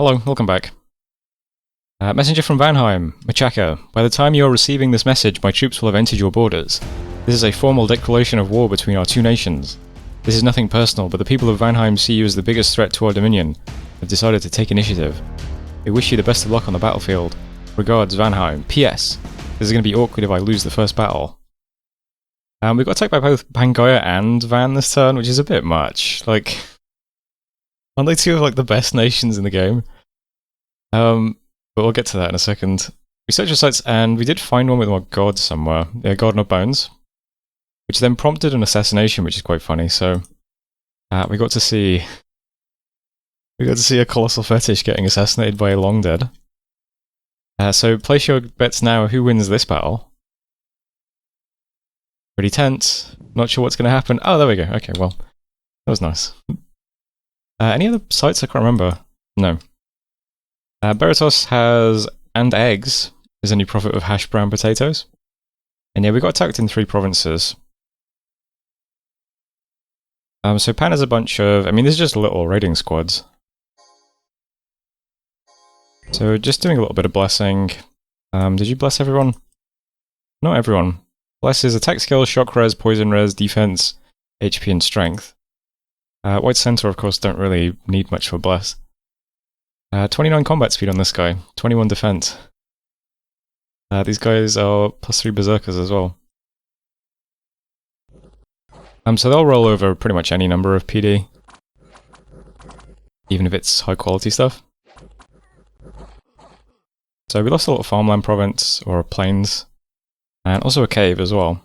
Hello, welcome back. Messenger from Vanheim, Machaka. By the time you are receiving this message, my troops will have entered your borders. This is a formal declaration of war between our two nations. This is nothing personal, but the people of Vanheim see you as the biggest threat to our dominion and have decided to take initiative. We wish you the best of luck on the battlefield. Regards, Vanheim. P.S. This is going to be awkward if I lose the first battle. We got attacked by both Pangaea and Van this turn, which is a bit much. Like, aren't they two of like the best nations in the game? But we'll get to that in a second. We searched our sites and we did find one with more gods somewhere. Yeah, God No Bones. Which then prompted an assassination, which is quite funny, so we got to see a colossal fetish getting assassinated by a long dead. So place your bets now, who wins this battle? Pretty tense. Not sure what's going to happen. Oh, there we go. Okay, well, that was nice. Any other sites I can't remember? No. Beritos has and eggs. Is any profit of hash brown potatoes? And yeah, we got attacked in 3 provinces. So Pan has a bunch of... I mean, this is just little raiding squads. So just doing a little bit of blessing. Did you bless everyone? Not everyone. Bless is attack skill, shock res, poison res, defense, HP and strength. White Centaur, of course, don't really need much for bless. 29 combat speed on this guy, 21 defense. These guys are +3 berserkers as well. So they'll roll over pretty much any number of PD. Even if it's high quality stuff. So we lost a lot of farmland province, or plains. And also a cave as well.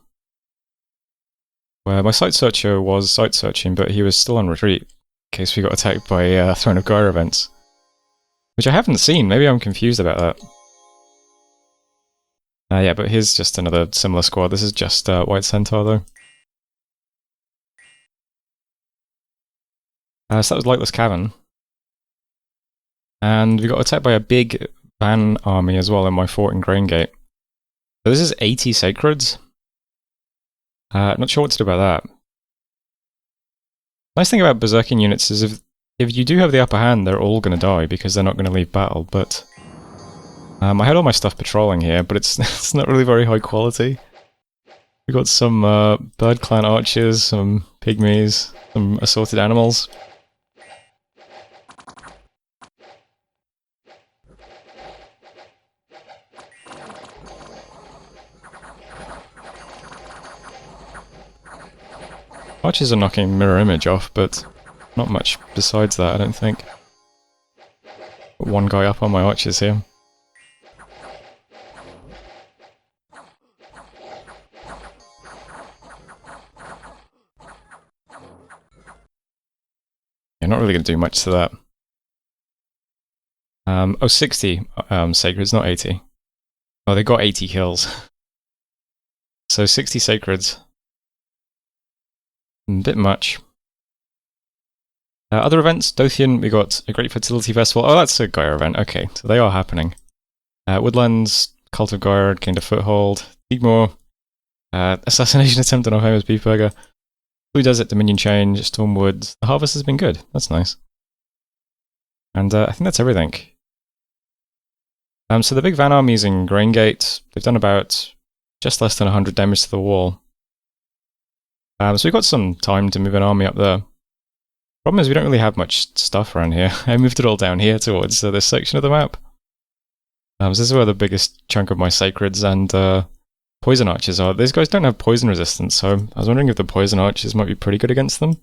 Where my site searcher was site searching, but he was still on retreat. In case we got attacked by Throne of Gaia events. Which I haven't seen, maybe I'm confused about that. Yeah, but here's just another similar squad. This is just White Centaur though. So that was Lightless Cavern. And we got attacked by a big Van army as well in my fort in Graingate. So this is 80 Sacreds. Not sure what to do about that. Nice thing about Berserking units is if you do have the upper hand, they're all going to die because they're not going to leave battle, but... I had all my stuff patrolling here, but it's not really very high quality. We got some Bird Clan archers, some pygmies, some assorted animals. Archers are knocking mirror image off, but not much besides that, I don't think. Got one guy up on my archers here. Yeah, not really going to do much to that. Oh, 60 Sacreds, not 80. Oh, they got 80 kills. So 60 Sacreds. A bit much. Other events, Dothian, we got a Great Fertility Festival. Oh, that's a Gaia event. Okay, so they are happening. Woodlands, Cult of Gaia gained a foothold. Igmore, assassination attempt on our famous beef burger. Blue Desert, Dominion Change, Stormwood. The harvest has been good. That's nice. And I think that's everything. So the big Van armies in Graingate, they've done about just less than 100 damage to the wall. So we've got some time to move an army up there. Problem is we don't really have much stuff around here. I moved it all down here towards this section of the map. So this is where the biggest chunk of my Sacreds and Poison Archers are. These guys don't have poison resistance, so I was wondering if the Poison Archers might be pretty good against them.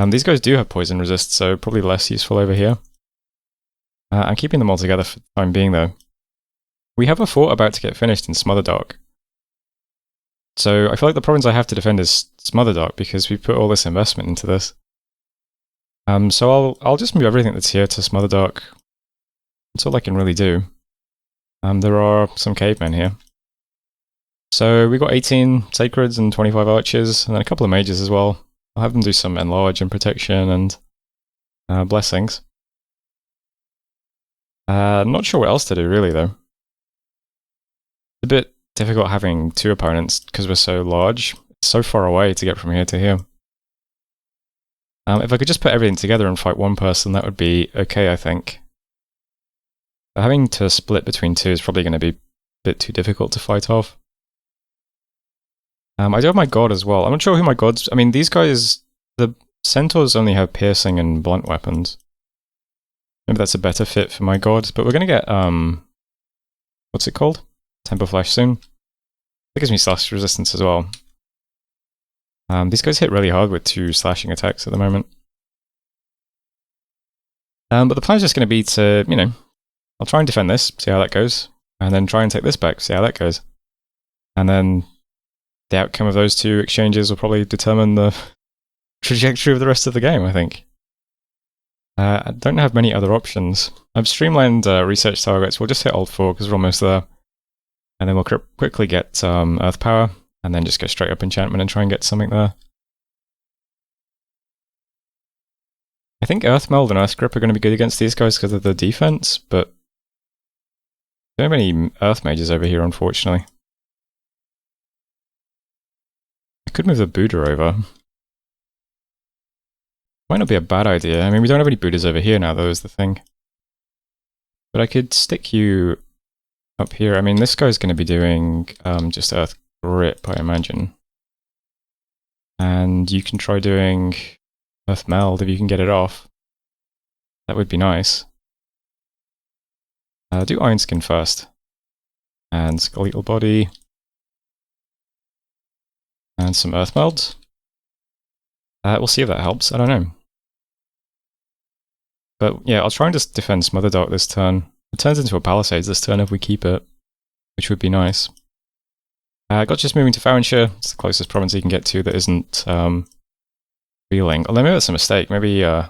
These guys do have poison resist, so probably less useful over here. I'm keeping them all together for the time being though. We have a fort about to get finished in Smotherdark. So I feel like the province I have to defend is Smotherdark because we put all this investment into this. So I'll just move everything that's here to Smotherdark. That's all I can really do. There are some cavemen here. So we got 18 Sacreds and 25 Archers, and then a couple of Mages as well. I'll have them do some Enlarge and Protection and Blessings. Not sure what else to do really though. It's a bit difficult having 2 opponents because we're so large. It's so far away to get from here to here. If I could just put everything together and fight one person, that would be okay, I think. But having to split between two is probably going to be a bit too difficult to fight off. I do have my god as well. I'm not sure who my gods... I mean, these guys... The centaurs only have piercing and blunt weapons. Maybe that's a better fit for my god. But we're going to get... what's it called? Temper Flash soon. That gives me slash resistance as well. These guys hit really hard with 2 slashing attacks at the moment. But the plan is just going to be to, you know... I'll try and defend this, see how that goes. And then try and take this back, see how that goes. And then... the outcome of those 2 exchanges will probably determine the trajectory of the rest of the game, I think. I don't have many other options. I've streamlined research targets. We'll just hit Alt 4 because we're almost there. And then we'll quickly get Earth Power, and then just go straight up Enchantment and try and get something there. I think Earth Meld and Earth Grip are going to be good against these guys because of the defense, but I don't have any Earth Mages over here, unfortunately. I could move the Buddha over. Might not be a bad idea. I mean, we don't have any Buddhas over here now, though, is the thing. But I could stick you up here. I mean, this guy's going to be doing just Earth Grip, I imagine. And you can try doing Earth Meld if you can get it off. That would be nice. Do Iron Skin first. And Skeletal Body. And some Earth Meld. We'll see if that helps. I don't know. But yeah, I'll try and just defend Smother Dark this turn. It turns into a Palisades this turn if we keep it, which would be nice. Got just moving to Farronshire. It's the closest province he can get to that isn't Reeling. Although maybe that's a mistake. Maybe, I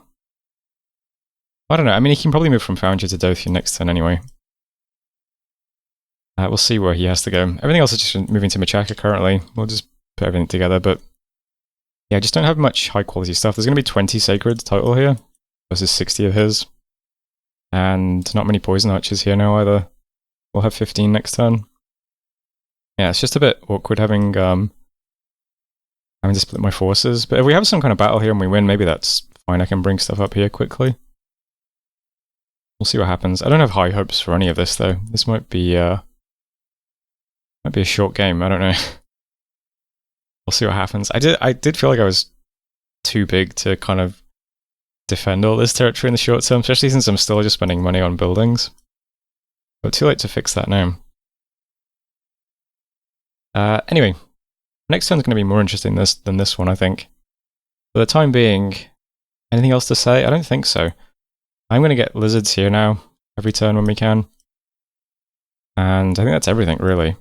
don't know. I mean, he can probably move from Farronshire to Dothian next turn anyway. We'll see where he has to go. Everything else is just moving to Machaka currently. We'll just put everything together, but yeah, I just don't have much high quality stuff. There's going to be 20 Sacred total here, versus 60 of his. And not many Poison Archers here now either. We'll have 15 next turn. Yeah, it's just a bit awkward having to split my forces. But if we have some kind of battle here and we win, maybe that's fine. I can bring stuff up here quickly. We'll see what happens. I don't have high hopes for any of this though. This might be a short game. I don't know. We'll see what happens. I did feel like I was too big to kind of defend all this territory in the short term, especially since I'm still just spending money on buildings. But too late to fix that now. Anyway, next turn's going to be more interesting than this one, I think. For the time being, anything else to say? I don't think so. I'm going to get lizards here now, every turn when we can. And I think that's everything, really.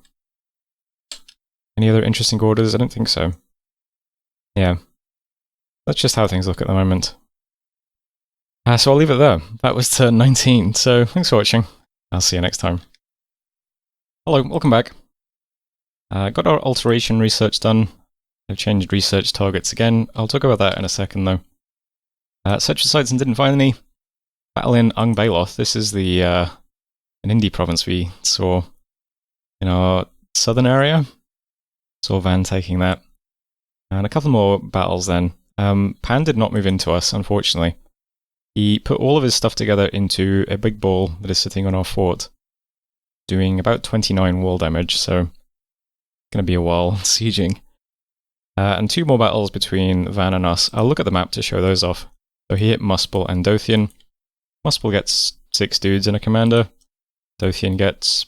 Any other interesting orders? I don't think so. Yeah. That's just how things look at the moment. So I'll leave it there. That was turn 19, so thanks for watching. I'll see you next time. Hello, welcome back. Got our alteration research done. I've changed research targets again. I'll talk about that in a second, though. Searched the sites and didn't find any. Battle in Ungbeloth. This is the an indie province we saw in our southern area. Saw Van taking that. And a couple more battles then. Pan did not move into us, unfortunately. He put all of his stuff together into a big ball that is sitting on our fort, doing about 29 wall damage, so going to be a while sieging. And 2 more battles between Van and us. I'll look at the map to show those off. So he hit Muspel and Dothian. Muspel gets 6 dudes and a commander. Dothian gets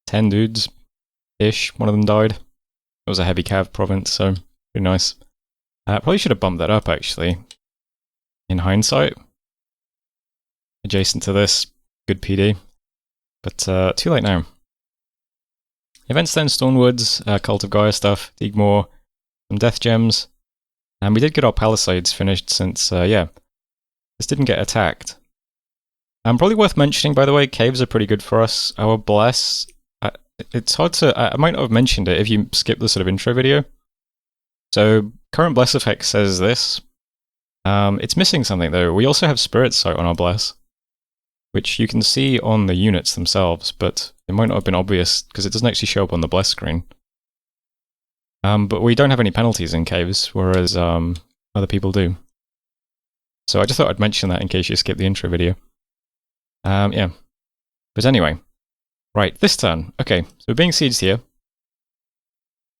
10 dudes-ish. One of them died. It was a heavy cav province, so pretty nice. Probably should have bumped that up, actually. In hindsight. Adjacent to this, good PD. But too late now. Events then, Stornwoods, Cult of Gaia stuff, Digmore, some Death Gems. And we did get our Palisades finished since, yeah, this didn't get attacked. Probably worth mentioning, by the way, caves are pretty good for us. Our Bless, it's hard to, I might not have mentioned it if you skip the sort of intro video. So, current Bless effect says this. It's missing something though. We also have Spirit Sight on our Bless, which you can see on the units themselves, but it might not have been obvious because it doesn't actually show up on the Bless screen. But we don't have any penalties in caves, whereas other people do. So I just thought I'd mention that in case you skipped the intro video. Yeah. But anyway, right, this turn. Okay, so we're being sieged here.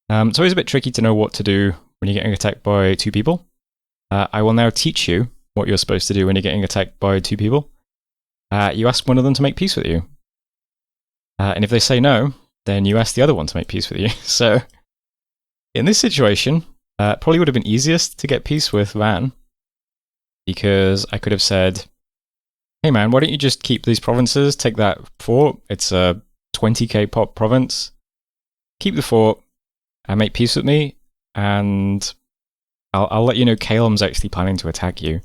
It's always a bit tricky to know what to do when you're getting attacked by two people. I will now teach you what you're supposed to do when you're getting attacked by two people. You ask one of them to make peace with you. And if they say no, then you ask the other one to make peace with you. So, in this situation, it probably would have been easiest to get peace with Van, because I could have said, hey man, why don't you just keep these provinces, take that fort, it's a 20k pop province, keep the fort, and make peace with me, and I'll let you know Caelum's actually planning to attack you.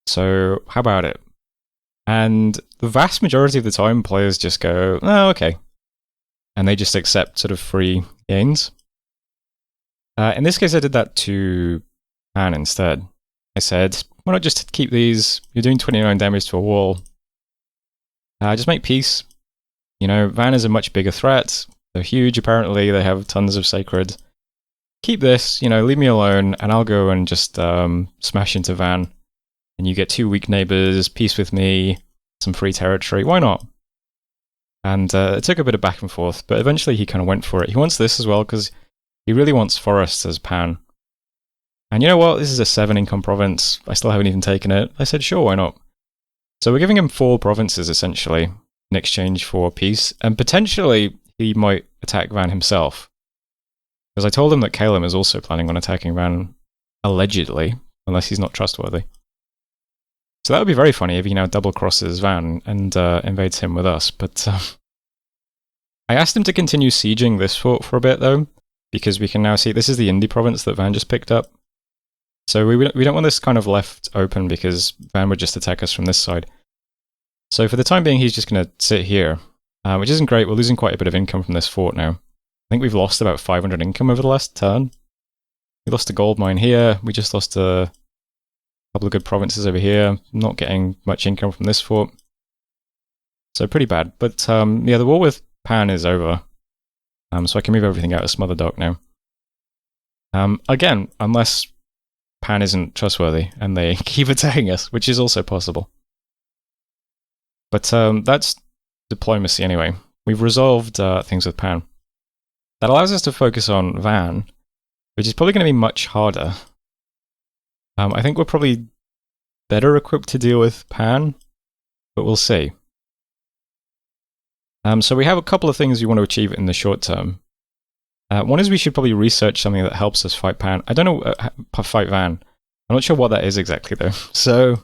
So, how about it? And the vast majority of the time, players just go, oh, okay. And they just accept sort of free gains. In this case, I did that to Pan instead. I said, why not just keep these? You're doing 29 damage to a wall. Just make peace. You know, Van is a much bigger threat. They're huge, apparently. They have tons of sacred. Keep this, you know, leave me alone, and I'll go and just smash into Van. And you get 2 weak neighbors, peace with me, some free territory. Why not? And it took a bit of back and forth, but eventually he kind of went for it. He wants this as well, because he really wants forests as Pan. And you know what? This is a 7 income province. I still haven't even taken it. I said, sure, why not? So we're giving him 4 provinces, essentially, in exchange for peace. And potentially, he might attack Van himself. Because I told him that Caelum is also planning on attacking Van, allegedly, unless he's not trustworthy. So that would be very funny if he now double crosses Van and invades him with us. But I asked him to continue sieging this fort for a bit, though, because we can now see this is the Indie province that Van just picked up. So we don't want this kind of left open, because Van would just attack us from this side. So for the time being, he's just going to sit here, which isn't great. We're losing quite a bit of income from this fort now. I think we've lost about 500 income over the last turn. We lost a gold mine here. We just lost a couple of good provinces over here. Not getting much income from this fort. So pretty bad. But yeah, the war with Pan is over. So I can move everything out of Smother Dock now. Again, unless Pan isn't trustworthy and they keep attacking us, which is also possible. But that's diplomacy anyway. We've resolved things with Pan. That allows us to focus on Van, which is probably going to be much harder. I think we're probably better equipped to deal with Pan, but we'll see. So we have a couple of things we want to achieve in the short term. One is we should probably research something that helps us fight Pan. I don't know, fight Van. I'm not sure what that is exactly though. So,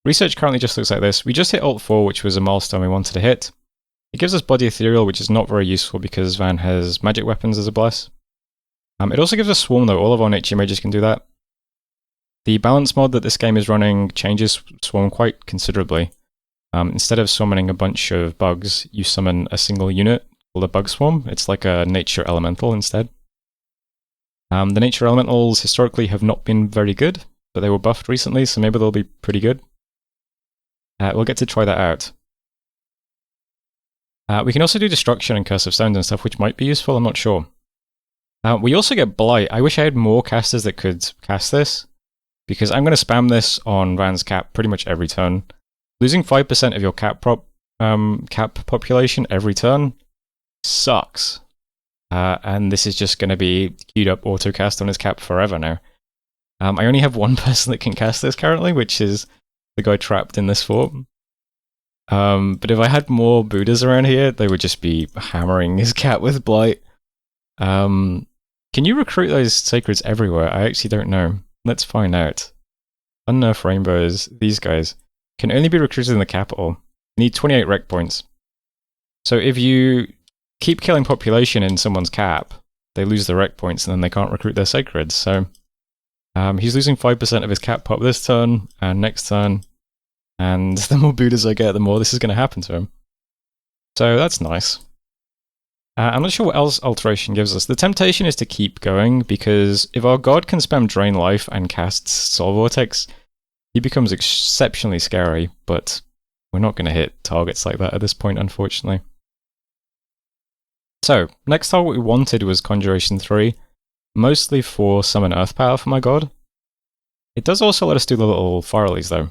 research currently just looks like this. We just hit Alt 4, which was a milestone we wanted to hit. It gives us Body Ethereal, which is not very useful because Van has magic weapons as a bless. It also gives us Swarm though. All of our nature mages can do that. The balance mod that this game is running changes Swarm quite considerably. Instead of summoning a bunch of bugs, you summon a single unit called a bug swarm. It's like a nature elemental instead. The nature elementals historically have not been very good, but they were buffed recently, so maybe they'll be pretty good. We'll get to try that out. We can also do destruction and curse of stones and stuff, which might be useful, I'm not sure. We also get blight. I wish I had more casters that could cast this, because I'm going to spam this on Van's cap pretty much every turn. Losing 5% of your cap population every turn sucks. And this is just going to be queued up autocast on his cap forever now. I only have one person that can cast this currently, which is the guy trapped in this fort. But if I had more Buddhas around here, they would just be hammering his cap with blight. Can you recruit those sacreds everywhere? I actually don't know. Let's find out. Unnerf Rainbows, these guys, can only be recruited in the capital. You need 28 rec points. So if you keep killing population in someone's cap, they lose the rec points and then they can't recruit their sacreds. So he's losing 5% of his cap pop this turn and next turn. And the more Buddhas I get, the more this is going to happen to him. So that's nice. I'm not sure what else alteration gives us. The temptation is to keep going, because if our god can spam Drain Life and casts Soul Vortex, he becomes exceptionally scary, but we're not going to hit targets like that at this point, unfortunately. So, next target we wanted was Conjuration 3, mostly for Summon Earth Power for my god. It does also let us do the little fire release though.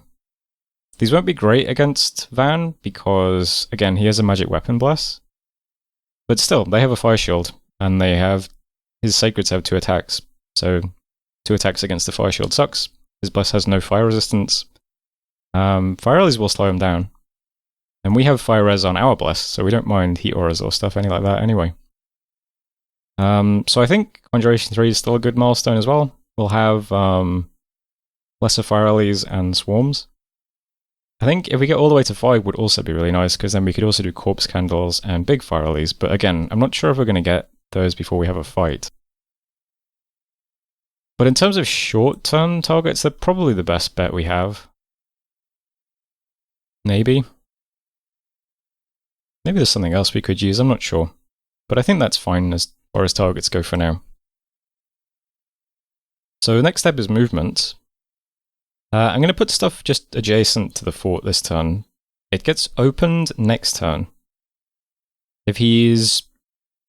These won't be great against Van because, again, he has a magic weapon bless. But still, they have a fire shield, and they have his sacreds have 2 attacks. So 2 attacks against the fire shield sucks. His bless has no fire resistance. Fire release will slow him down. And we have fire res on our bless, so we don't mind heat auras or stuff, any like that anyway. So I think Conjuration 3 is still a good milestone as well. We'll have lesser fire release and swarms. I think if we get all the way to 5 would also be really nice, because then we could also do corpse candles and big fire release. But again, I'm not sure if we're going to get those before we have a fight. But in terms of short-term targets, they're probably the best bet we have. Maybe. Maybe there's something else we could use, I'm not sure. But I think that's fine as far as targets go for now. So the next step is movement. I'm going to put stuff just adjacent to the fort this turn. It gets opened next turn. If he's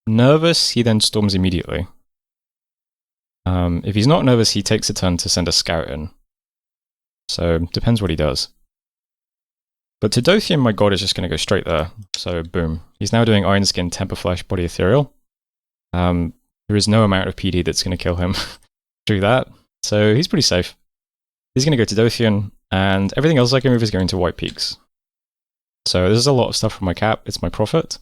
nervous, he then storms immediately. If he's not nervous, he takes a turn to send a scout in. So, depends what he does. But to Dothian, my god is just going to go straight there. So, boom. He's now doing Iron Skin, Temper Flesh, Body Ethereal. There is no amount of PD that's going to kill him through that. So, he's pretty safe. He's going to go to Dothian, and everything else I can move is going to White Peaks. So, this is a lot of stuff from my cap. It's my profit.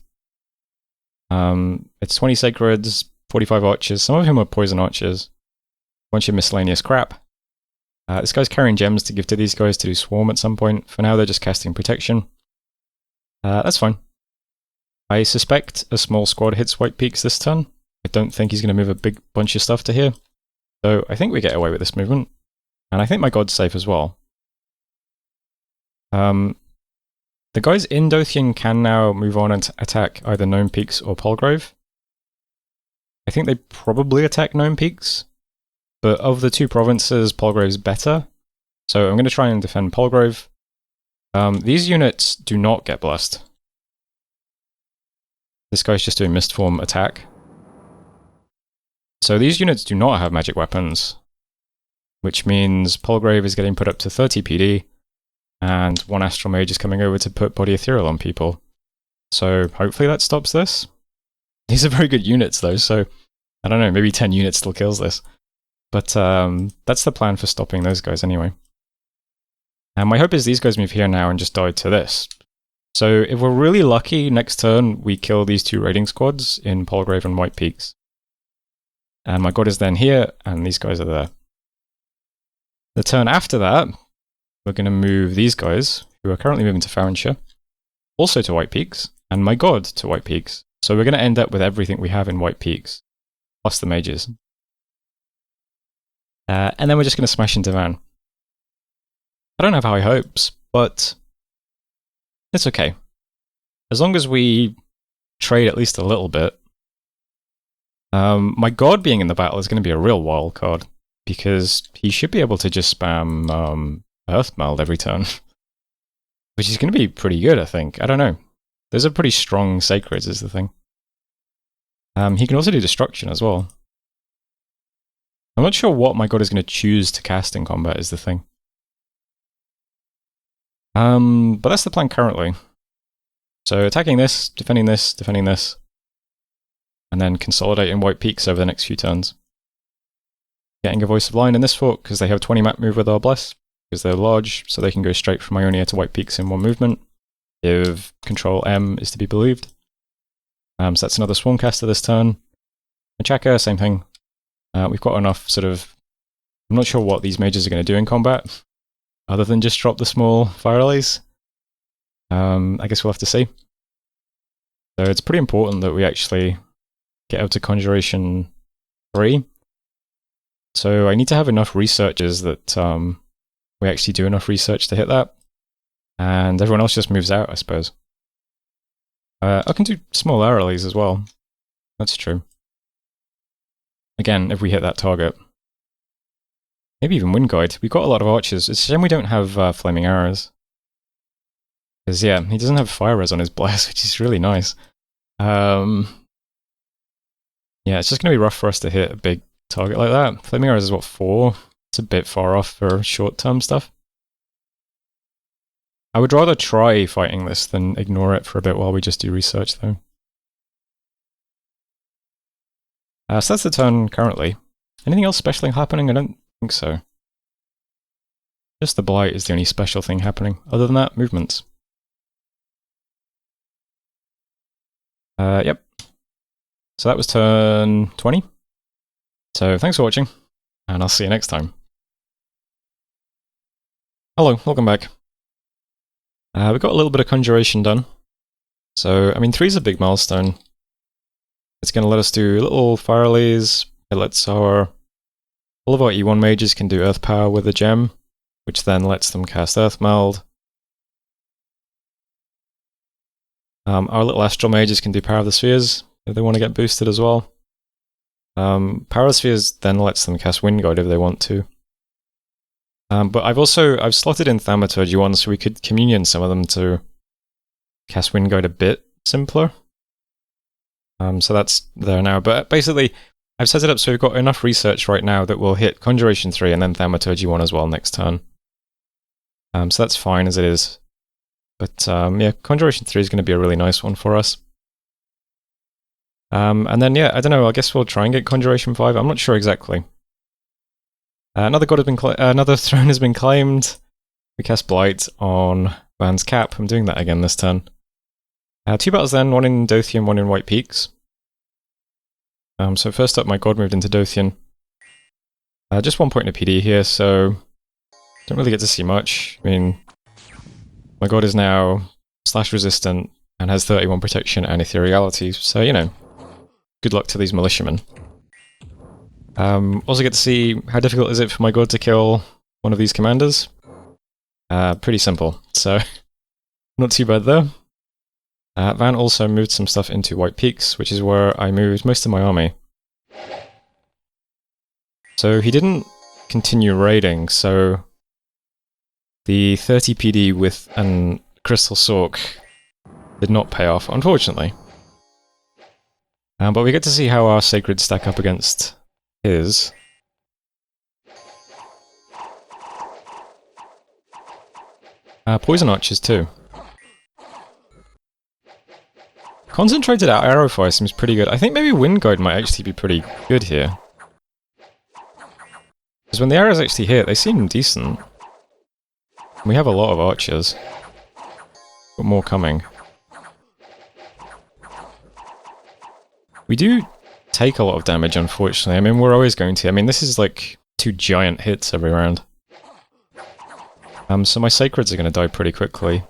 It's 20 Sacreds, 45 Archers. Some of them are Poison Archers. A bunch of miscellaneous crap. This guy's carrying gems to give to these guys to do Swarm at some point. For now, they're just casting Protection. That's fine. I suspect a small squad hits White Peaks this turn. I don't think he's going to move a big bunch of stuff to here. So I think we get away with this movement. And I think my god's safe as well. The guys in Dothian can now move on and attack either Gnome Peaks or Palgrave. I think they probably attack Gnome Peaks. But of the 2 provinces, Palgrave's better. So I'm going to try and defend Palgrave. These units do not get blessed. This guy's just doing Mistform attack. So these units do not have magic weapons. Which means Palgrave is getting put up to 30 PD. And 1 Astral Mage is coming over to put Body Ethereal on people. So hopefully that stops this. These are very good units though, so I don't know, maybe 10 units still kills this. But that's the plan for stopping those guys anyway. And my hope is these guys move here now and just die to this. So if we're really lucky, next turn we kill these 2 raiding squads in Palgrave and White Peaks. And my god is then here, and these guys are there. The turn after that, we're going to move these guys, who are currently moving to Farronshire, also to White Peaks, and my god to White Peaks. So we're going to end up with everything we have in White Peaks, plus the mages. And then we're just going to smash into Van. I don't have high hopes, but it's okay. As long as we trade at least a little bit. My god being in the battle is going to be a real wild card, because he should be able to just spam Earthmeld every turn. Which is going to be pretty good, I think. I don't know. Those are pretty strong Sacreds is the thing. He can also do Destruction as well. I'm not sure what my god is going to choose to cast in combat is the thing. But that's the plan currently. So attacking this, defending this, defending this. And then consolidating White Peaks over the next few turns. Getting a Voice of Lion in this fort, because they have 20 map move with our Bless. Because they're large, so they can go straight from Ionia to White Peaks in 1 movement. If Control M is to be believed. So that's another Swarmcaster this turn. Machaka, same thing. We've got enough sort of... I'm not sure what these mages are going to do in combat, other than just drop the small fire release. I guess we'll have to see. So it's pretty important that we actually get out to Conjuration 3. So I need to have enough researchers that we actually do enough research to hit that. And everyone else just moves out, I suppose. I can do small air release as well. That's true. Again, if we hit that target. Maybe even Wind Guide. We've got a lot of archers. It's a shame we don't have flaming arrows. Because, yeah, he doesn't have fire res on his blast, which is really nice. Yeah, it's just going to be rough for us to hit a big target like that. Flaming arrows is what, 4? It's a bit far off for short-term stuff. I would rather try fighting this than ignore it for a bit while we just do research, though. So that's the turn currently. Anything else special happening? I don't think so. Just the Blight is the only special thing happening. Other than that, movements. Yep. So that was turn 20. So thanks for watching, and I'll see you next time. Hello, welcome back. We got a little bit of conjuration done. So, I mean, 3 is a big milestone. It's going to let us do little fire lilies. It lets all of our E1 mages can do earth power with a gem, which then lets them cast earth meld. Our little astral mages can do power of the spheres if they want to get boosted as well. Power of the spheres then lets them cast wind guide if they want to. But I've slotted in thaumaturgy ones so we could communion some of them to cast wind guide a bit simpler. So that's there now. But basically, I've set it up so we've got enough research right now that we'll hit Conjuration 3 and then Thaumaturgy 1 as well next turn. So that's fine as it is. But yeah, Conjuration 3 is going to be a really nice one for us. And then, yeah, I don't know, I guess we'll try and get Conjuration 5. I'm not sure exactly. Another throne has been claimed. We cast Blight on Van's Cap. I'm doing that again this turn. 2 battles then, 1 in Dothian, 1 in White Peaks. So first up, my god moved into Dothian. Just 1 point in a PD here, so don't really get to see much. I mean, my god is now slash resistant and has 31 protection and ethereality, so you know, good luck to these militiamen. Also get to see how difficult is it for my god to kill one of these commanders. Pretty simple, so not too bad there. Van also moved some stuff into White Peaks, which is where I moved most of my army. So he didn't continue raiding, so the 30 PD with an Crystal Sork did not pay off, unfortunately. But we get to see how our Sacreds stack up against his. Poison Archers too. Concentrated out Arrow Fire seems pretty good. I think maybe Wind Guide might actually be pretty good here. Because when the arrows actually hit, they seem decent. We have a lot of archers. But more coming. We do take a lot of damage, unfortunately. I mean, we're always going to. I mean, this is like 2 giant hits every round. So my Sacreds are going to die pretty quickly.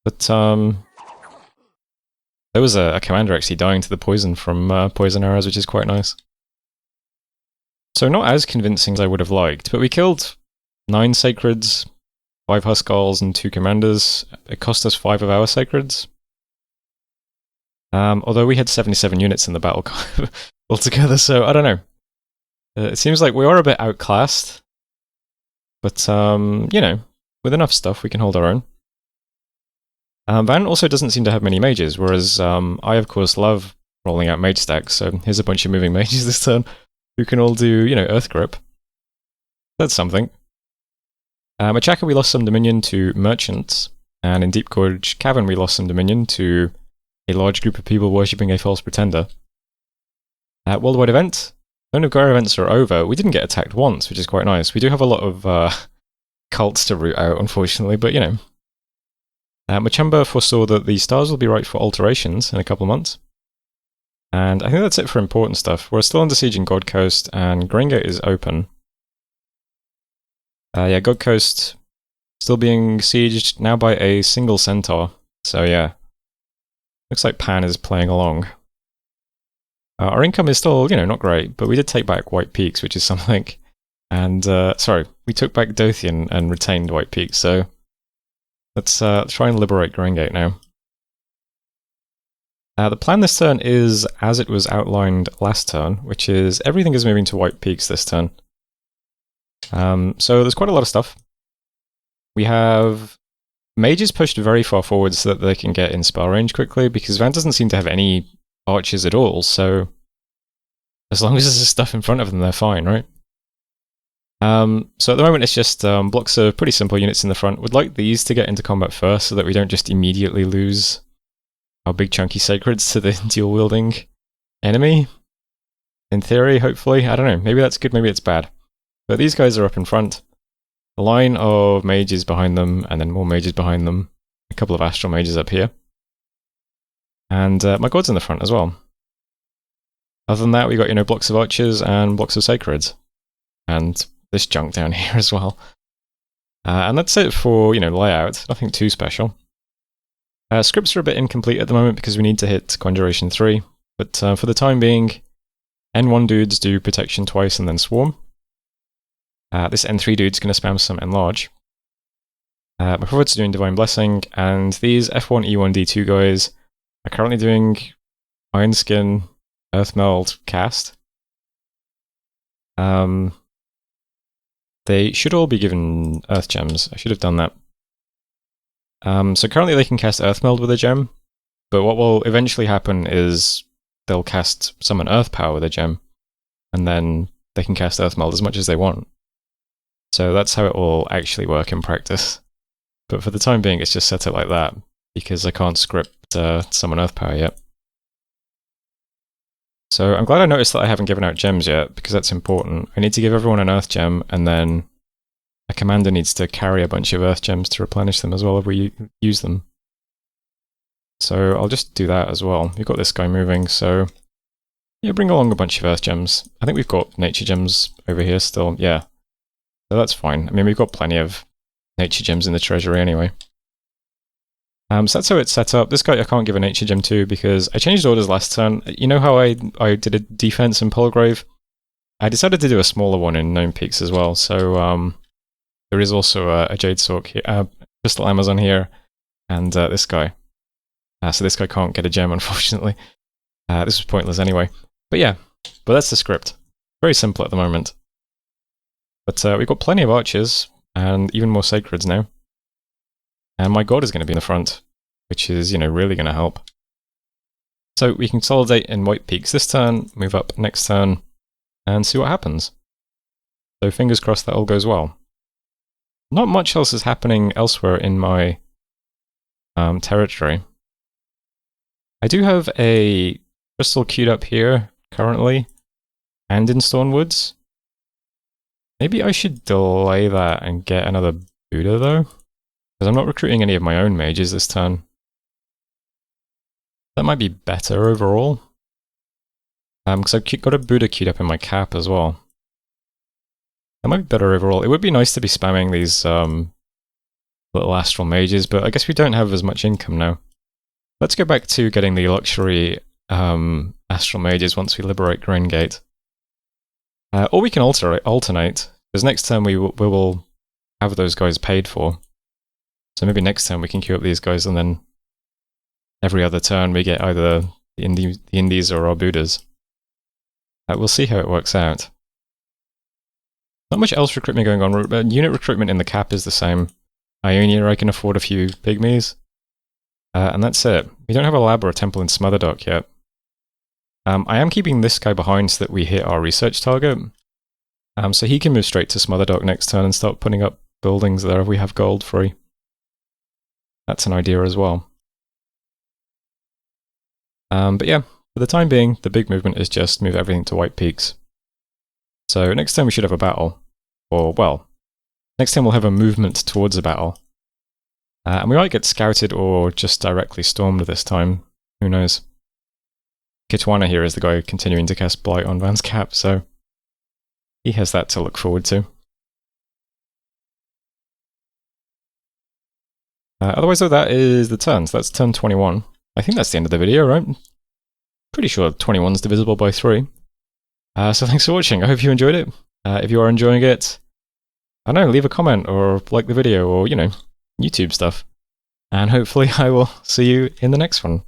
But, there was a commander actually dying to the poison from poison arrows, which is quite nice. So not as convincing as I would have liked, but we killed 9 Sacreds, 5 Huskarls, and 2 commanders. It cost us 5 of our Sacreds. Although we had 77 units in the battle altogether, so I don't know. It seems like we are a bit outclassed. But, you know, with enough stuff we can hold our own. Van also doesn't seem to have many mages, whereas I, of course, love rolling out mage stacks, so here's a bunch of moving mages this turn, who can all do, you know, Earth Grip. That's something. Machaka we lost some dominion to merchants, and in Deep Gorge Cavern we lost some dominion to a large group of people worshipping a false pretender. Worldwide event. None of Gaia events are over. We didn't get attacked once, which is quite nice. We do have a lot of cults to root out, unfortunately, but you know. Machamba foresaw that the stars will be right for alterations in a couple of months. And I think that's it for important stuff. We're still under siege in God Coast, and Graingate is open. Yeah, God Coast still being sieged, now by a single centaur. So yeah, looks like Pan is playing along. Our income is still, you know, not great, but we did take back White Peaks, which is something. And, sorry, we took back Dothian and retained White Peaks, so let's try and liberate Graingate now. The plan this turn is as it was outlined last turn, which is everything is moving to White Peaks this turn. So there's quite a lot of stuff. We have mages pushed very far forward so that they can get in spell range quickly, because Van doesn't seem to have any archers at all, so As long as there's stuff in front of them, they're fine, right? So at the moment, it's just blocks of pretty simple units in the front. Would like these to get into combat first so that we don't just immediately lose our big chunky sacreds to the dual-wielding enemy. In theory, hopefully. I don't know. Maybe that's good, maybe it's bad. But these guys are up in front. A line of mages behind them, and then more mages behind them. A couple of astral mages up here. And my god's in the front as well. Other than that, we got, blocks of archers and blocks of sacreds. And this junk down here as well. And that's it for, layout. Nothing too special. Scripts are a bit incomplete at the moment because we need to hit Conjuration 3. But for the time being, N1 dudes do Protection twice and then Swarm. This N3 dude's going to spam some Enlarge. My forwards are doing Divine Blessing, and these F1, E1, D2 guys are currently doing Iron Skin, Earthmeld, Cast. They should all be given Earth Gems. I should have done that. So currently they can cast Earthmeld with a gem, but what will eventually happen is they'll cast Summon Earth Power with a gem, and then they can cast Earthmeld as much as they want. So that's how it will actually work in practice. But for the time being, it's just set up like that, because I can't script Summon Earth Power yet. So I'm glad I noticed that I haven't given out gems yet, because that's important. I need to give everyone an Earth Gem, and then a commander needs to carry a bunch of Earth Gems to replenish them as well if we use them. So I'll just do that as well. We've got this guy moving, so yeah, bring along a bunch of Earth Gems. I think we've got Nature Gems over here still, yeah. So that's fine. I mean, we've got plenty of Nature Gems in the treasury anyway. So that's how it's set up. This guy I can't give a Nature Gem to because I changed orders last turn. You know how I did a defense in Polgrave? I decided to do a smaller one in Gnome Peaks as well, so there is also a Jade Sork here, Crystal Amazon here, and this guy. So this guy can't get a gem, unfortunately. This was pointless anyway. But yeah, that's the script. Very simple at the moment. But we've got plenty of archers, and even more sacreds now. And my god is going to be in the front, which is, really going to help. So we can consolidate in White Peaks this turn, move up next turn, and see what happens. So fingers crossed that all goes well. Not much else is happening elsewhere in my territory. I do have a crystal queued up here currently, and in Stornwoods. Maybe I should delay that and get another Buddha though, because I'm not recruiting any of my own mages this turn. That might be better overall. Because I've got a Buddha queued up in my cap as well. That might be better overall. It would be nice to be spamming these little astral mages, but I guess we don't have as much income now. Let's go back to getting the luxury astral mages once we liberate Graingate. Or we can alternate, because next turn we will have those guys paid for. So maybe next turn we can queue up these guys, and then every other turn we get either the Indies or our Buddhas. We'll see how it works out. Not much else recruitment going on. Unit recruitment in the cap is the same. Ionia, I can afford a few pygmies. And that's it. We don't have a lab or a temple in Smotherdock yet. I am keeping this guy behind so that we hit our research target. So he can move straight to Smotherdock next turn and start putting up buildings there if we have gold free. That's an idea as well. But yeah, for the time being, the big movement is just move everything to White Peaks. So next time we should have a battle. Or, well, next time we'll have a movement towards a battle. And we might get scouted or just directly stormed this time. Who knows? Kitwana here is the guy continuing to cast Blight on Van's cap, so he has that to look forward to. Otherwise though, that is the turn. So that's turn 21. I think that's the end of the video, right? Pretty sure 21 is divisible by 3. So thanks for watching. I hope you enjoyed it. If you are enjoying it, I don't know, leave a comment or like the video or, YouTube stuff. And hopefully I will see you in the next one.